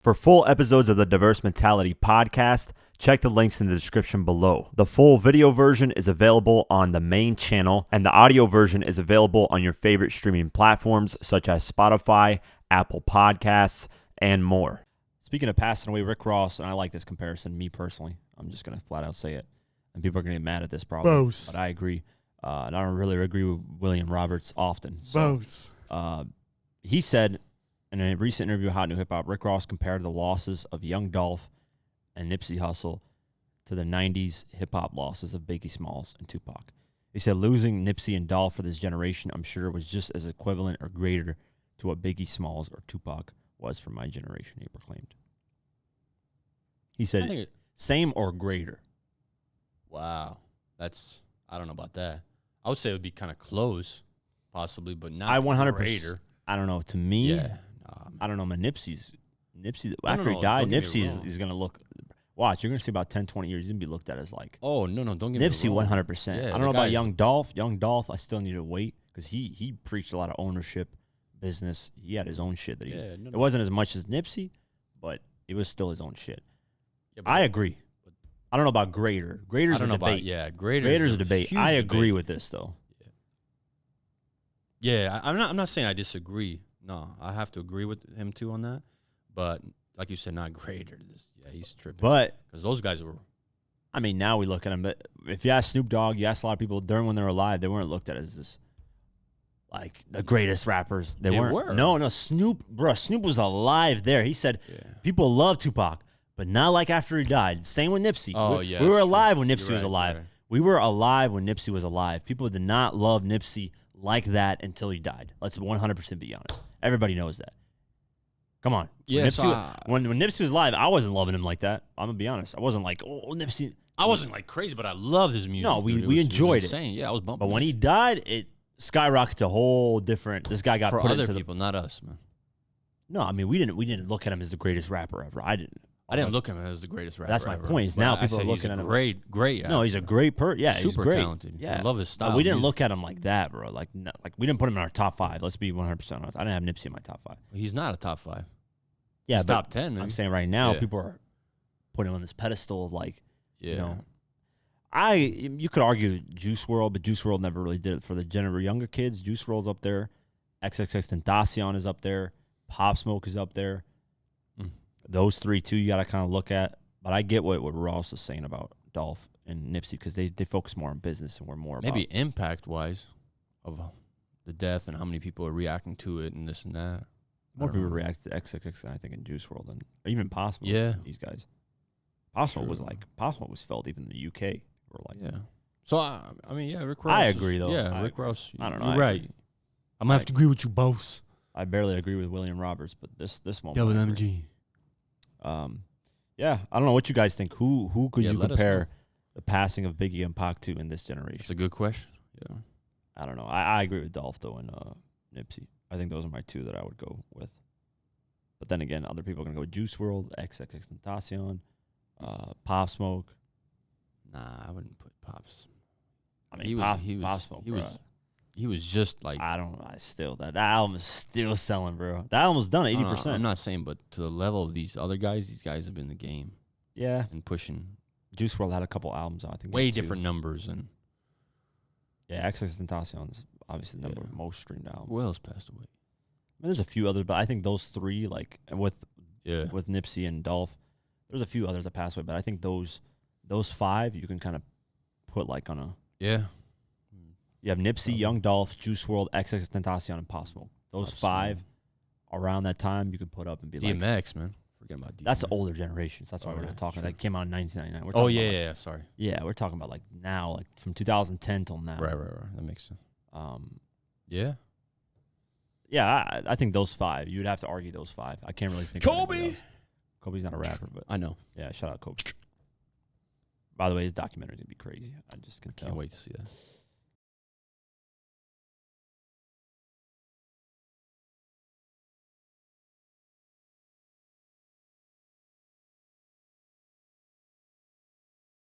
For full episodes of the Diverse Mentality podcast, check the links in the description below. The full video version is available on the main channel, and the audio version is available on your favorite streaming platforms such as Spotify, Apple Podcasts, and more. Speaking of passing away, Rick Ross, and I like this comparison, me personally. I'm just going to flat out say it. And people are going to get mad at this probably, but I agree. And I don't really agree with William Roberts often. So, he said in a recent interview with Hot New Hip Hop, Rick Ross compared the losses of young Dolph and Nipsey Hussle to the 90s hip-hop losses of Biggie Smalls and Tupac. He said losing Nipsey and Dolph for this generation, I'm sure, was just as equivalent or greater to what Biggie Smalls or Tupac was for my generation, he proclaimed. He said same or greater. Wow. I don't know about that. I would say it would be kind of close, possibly, but not 100%. greater. I don't know. To me, Yeah. I don't know, man. Nipsey, after he died, Nipsey is going to look, watch, you're going to see about 10, 20 years, he's going to be looked at as like, oh, no, don't get me Nipsey wrong. 100%. Yeah, I don't know about young Dolph. Young Dolph, I still need to wait because he preached a lot of ownership, business. He had his own shit. It wasn't as much as Nipsey, but it was still his own shit. Yeah, I agree. I don't know about greater. Greater's a debate. Greater's a debate. I agree with this, though. Yeah, I'm not saying I disagree. No, I have to agree with him, too, on that. But, like you said, not greater. Yeah, he's tripping. But because those guys were. I mean, now we look at him. But if you ask Snoop Dogg, you ask a lot of people during when they were alive, they weren't looked at as this, like, the greatest rappers. They weren't. No, Snoop was alive there. He said people love Tupac, but not like after he died. Same with Nipsey. We were alive when Nipsey was alive. Right. We were alive when Nipsey was alive. People did not love Nipsey like that until he died. Let's 100% be honest. Everybody knows that. Come on. Yeah, when Nipsey was alive, I wasn't loving him like that. I'm going to be honest. I wasn't like, oh, Nipsey. I wasn't like crazy, but I loved his music. No, we enjoyed it. Yeah, I was bumping. But when he died, it skyrocketed to a whole different. This guy got for put other into people, not us, man. No, I mean we didn't look at him as the greatest rapper ever. I didn't look at him as the greatest rapper. That's my point. Is now people are looking at him. Great. No, he's a great Yeah, super he's great. Talented. Yeah, I love his style. But we didn't look at him like that, bro. Like we didn't put him in our top 5. Let's be 100% honest. I didn't have Nipsey in my top 5. He's not a top 5. Yeah, he's top 10. Maybe. I'm saying right now, people are putting him on this pedestal of like, you know. You could argue Juice WRLD, but Juice WRLD never really did it for the younger kids. Juice WRLD's up there. XXXTentacion is up there. Pop Smoke is up there. Those three, too, you got to kind of look at. But I get what Ross is saying about Dolph and Nipsey because they focus more on business and we're more maybe impact-wise of the death and how many people are reacting to it and this and that. More people react to XXX, I think, in Juice WRLD than even Possible. Yeah. These guys. Possible was felt even in the UK. So, I mean, Rick Ross. I agree, though. Yeah, Rick Ross. I don't know. You're right. I'm going to have to agree with you, boss. I barely agree with William Roberts, but this moment. WMG. Yeah, I don't know what you guys think. Who could you compare the passing of Biggie and Pac to in this generation? That's a good question. Yeah. I don't know. I agree with Dolph, though, and Nipsey. I think those are my two that I would go with. But then again, other people are going to go with Juice WRLD, XXXTentacion, Pop Smoke. Nah, I wouldn't put Pops. I mean, Pop Smoke, he was just like. I don't know. That album is still selling, bro. That album was done at 80%. I'm not saying, but to the level of these other guys, these guys have been in the game. Yeah. And pushing. Juice WRLD had a couple albums, I think. Way different numbers. And yeah, XXXTentacion is obviously the most streamed album. Who else passed away? I mean, there's a few others, but I think those three, like with Nipsey and Dolph, there's a few others that passed away, but I think those 5 you can kind of put like on a You have Nipsey, Young Dolph, Juice WRLD, XXXTentacion, and Pop Smoke. Those 5 around that time you could put up and be DMX, like DMX, man. Forget about DMX. That's the older generations. That's why we're not talking. That came out in 1999. Sorry. Yeah, we're talking about like now, like from 2010 till now. Right. That makes sense. Yeah. Yeah, I think those 5. You'd have to argue those 5. I can't really think. Kobe. Kobe's not a rapper, but I know. Yeah, shout out Kobe. By the way, his documentary is gonna be crazy. I just can't wait to see that.